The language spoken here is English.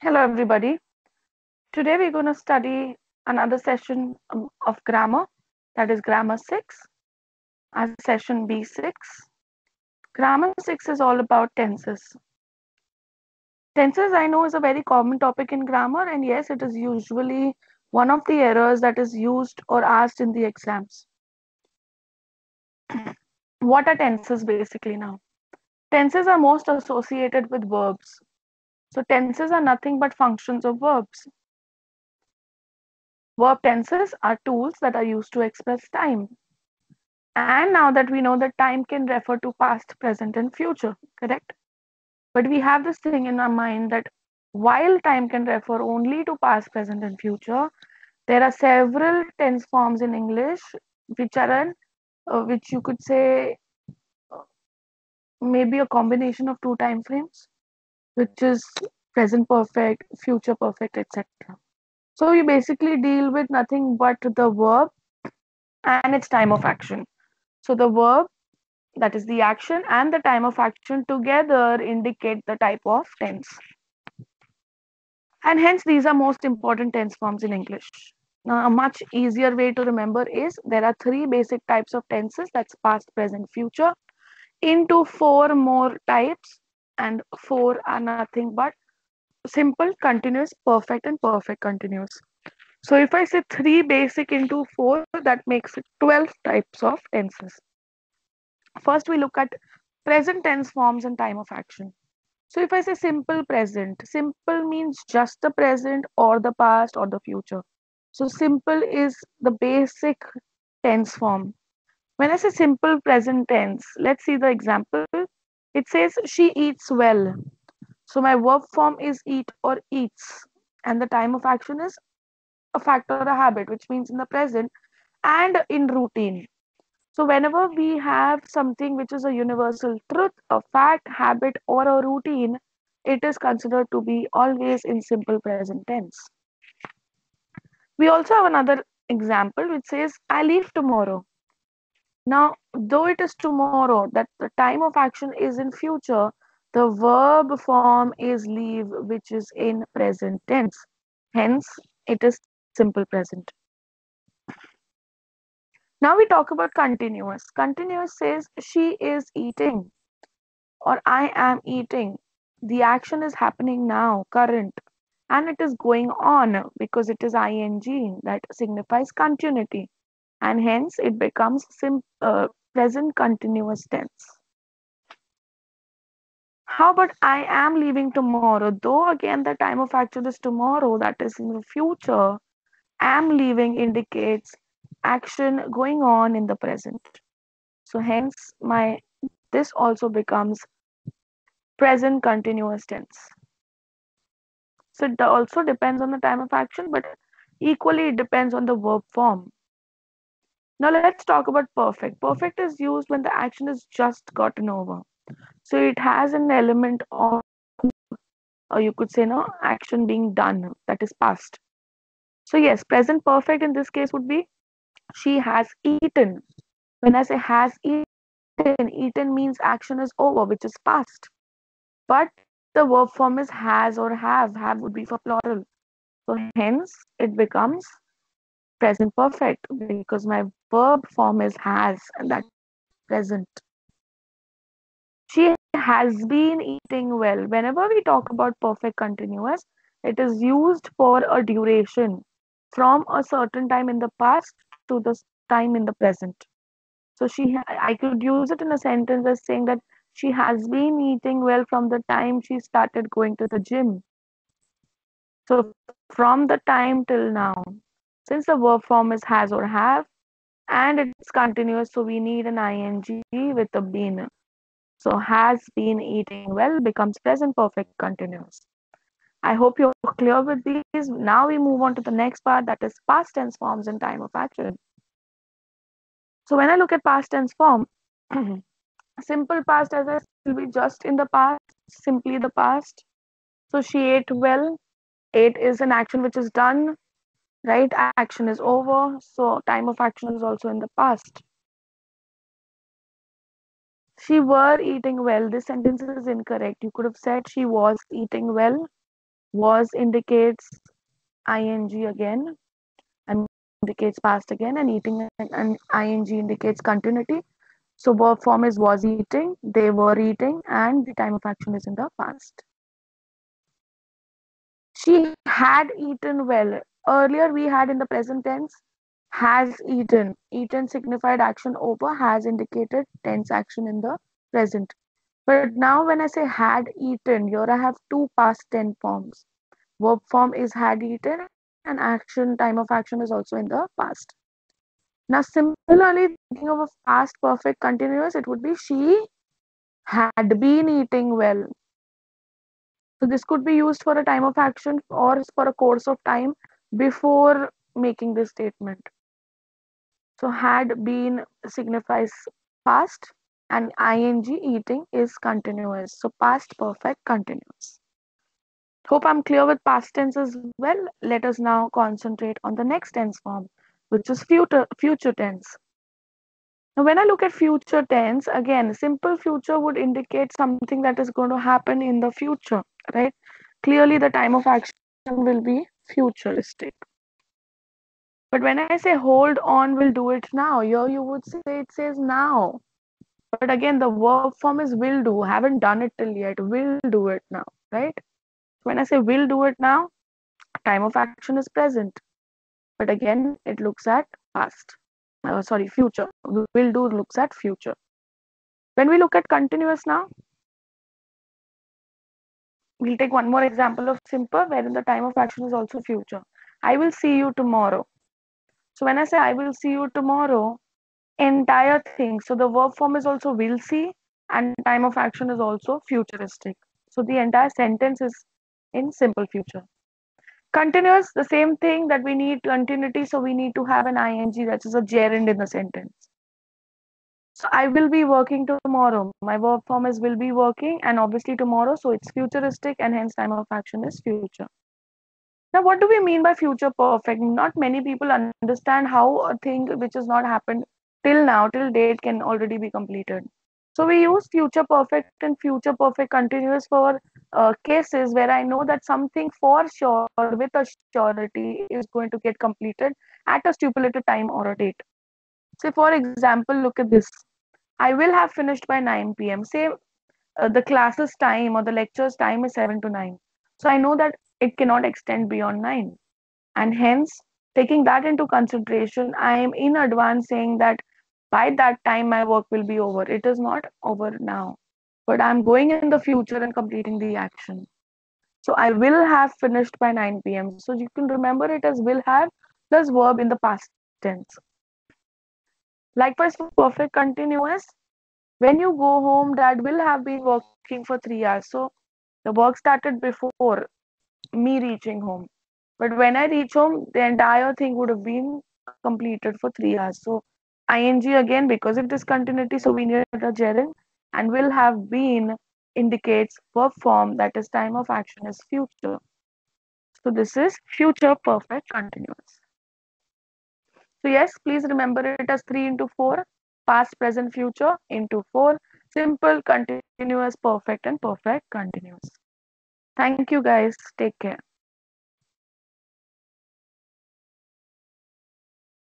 Hello, everybody. Today we're going to study another session of grammar, that is Grammar 6, as session B6. Grammar 6 is all about tenses. Tenses, I know, is a very common topic in grammar, and yes, it is usually one of the errors that is used or asked in the exams. What are tenses basically now? Tenses are most associated with verbs. So, tenses are nothing but functions of verbs. Verb tenses are tools that are used to express time. And now that we know that time can refer to past, present, and future, correct? But we have this thing in our mind that while time can refer only to past, present, and future, there are several tense forms in English which you could say uh, maybe a combination of two time frames, which is present perfect, future perfect, etc. So you basically deal with nothing but the verb and its time of action. So the verb, that is the action, and the time of action together indicate the type of tense. And hence, these are most important tense forms in English. Now, a much easier way to remember is there are three basic types of tenses, that's past, present, future, into four more types, and four are nothing but simple, continuous, perfect, and perfect continuous. So, if I say three basic into four, that makes it 12 types of tenses. First, we look at present tense forms and time of action. So if I say simple present, simple means just the present or the past or the future. So simple is the basic tense form. When I say simple present tense, let's see the example. It says she eats well. So my verb form is eat or eats. And the time of action is a fact or a habit, which means in the present and in routine. So whenever we have something which is a universal truth, a fact, habit, or a routine, it is considered to be always in simple present tense. We also have another example which says, I leave tomorrow. Now, though it is tomorrow, that the time of action is in future, the verb form is leave, which is in present tense. Hence, it is simple present. Now we talk about continuous. Continuous says, she is eating or I am eating. The action is happening now, current, and it is going on because it is ing that signifies continuity, and hence it becomes present continuous tense. How about I am leaving tomorrow? Though again the time of action is tomorrow, that is in the future, am leaving indicates action going on in the present. So hence my this also becomes present continuous tense. So it also depends on the time of action, but equally it depends on the verb form. Now let's talk about perfect. Perfect is used when the action is just gotten over. So it has an element of, or you could say, no, action being done, that is past. So yes, present perfect in this case would be she has eaten. When I say has eaten means action is over, which is past. But the verb form is has or have. Have would be for plural. So hence it becomes present perfect because my verb form is has and that present. She has been eating well. Whenever we talk about perfect continuous, it is used for a duration from a certain time in the past to the time in the present. So I could use it in a sentence as saying that she has been eating well from the time she started going to the gym. So from the time till now, since the verb form is has or have, and it's continuous, so we need an ing with a been. So has been eating well becomes present perfect continuous. I hope you're clear with these. Now we move on to the next part, that is past tense forms and time of action. So when I look at past tense form, simple past, as I said, will be just in the past, simply the past. So she ate well. Ate is an action which is done, right? Action is over. So time of action is also in the past. She were eating well. This sentence is incorrect. You could have said she was eating well. Was indicates ing again and indicates past again, and eating and ing indicates continuity. So verb form is was eating, they were eating, and the time of action is in the past. She had eaten well. Earlier we had in the present tense has eaten. Eaten signified action over, has indicated tense action in the present. But now when I say had eaten, here I have two past tense forms. Verb form is had eaten and action, time of action is also in the past. Now similarly, thinking of a past perfect continuous, it would be she had been eating well. So this could be used for a time of action or for a course of time before making this statement. So had been signifies past and ing eating is continuous. So past perfect continuous. Hope I'm clear with past tense as well. Let us now concentrate on the next tense form, which is future tense. Now, when I look at future tense, again, simple future would indicate something that is going to happen in the future, right? Clearly, the time of action will be futuristic. But when I say hold on, we'll do it now, here you would say it says now. But again, the verb form is will do, haven't done it till yet, will do it now, right? When I say will do it now, time of action is present. But again, it looks at past. Sorry, future. Will do looks at future. When we look at continuous now, we'll take one more example of simple, wherein the time of action is also future. I will see you tomorrow. So when I say I will see you tomorrow, entire thing. So the verb form is also will see, and time of action is also futuristic. So the entire sentence is in simple future. Continuous, the same thing that we need continuity, so we need to have an ing that is a gerund in the sentence. So I will be working tomorrow. My verb form is will be working, and obviously tomorrow, so it's futuristic, and hence time of action is future. Now, what do we mean by future perfect? Not many people understand how a thing which has not happened till now, till date, can already be completed. So we use future perfect and future perfect continuous for cases where I know that something for sure with a surety is going to get completed at a stipulated time or a date. Say, for example, look at this. I will have finished by 9 p.m. Say the classes time or the lectures time is 7 to 9. So I know that it cannot extend beyond 9. And hence, taking that into consideration, I am in advance saying that by that time my work will be over. It is not over now, but I'm going in the future and completing the action. So I will have finished by 9 p.m. So you can remember it as will have plus verb in the past tense. Likewise, for perfect continuous, when you go home, dad will have been working for 3 hours. So the work started before me reaching home. But when I reach home, the entire thing would have been completed for 3 hours. So ing again, because it is continuity, so we need a gerund, and will have been indicates verb form, that is time of action is future. So this is future perfect continuous. So yes, please remember it as 3 into 4, past, present, future into 4, simple, continuous, perfect, and perfect continuous. Thank you guys. Take care.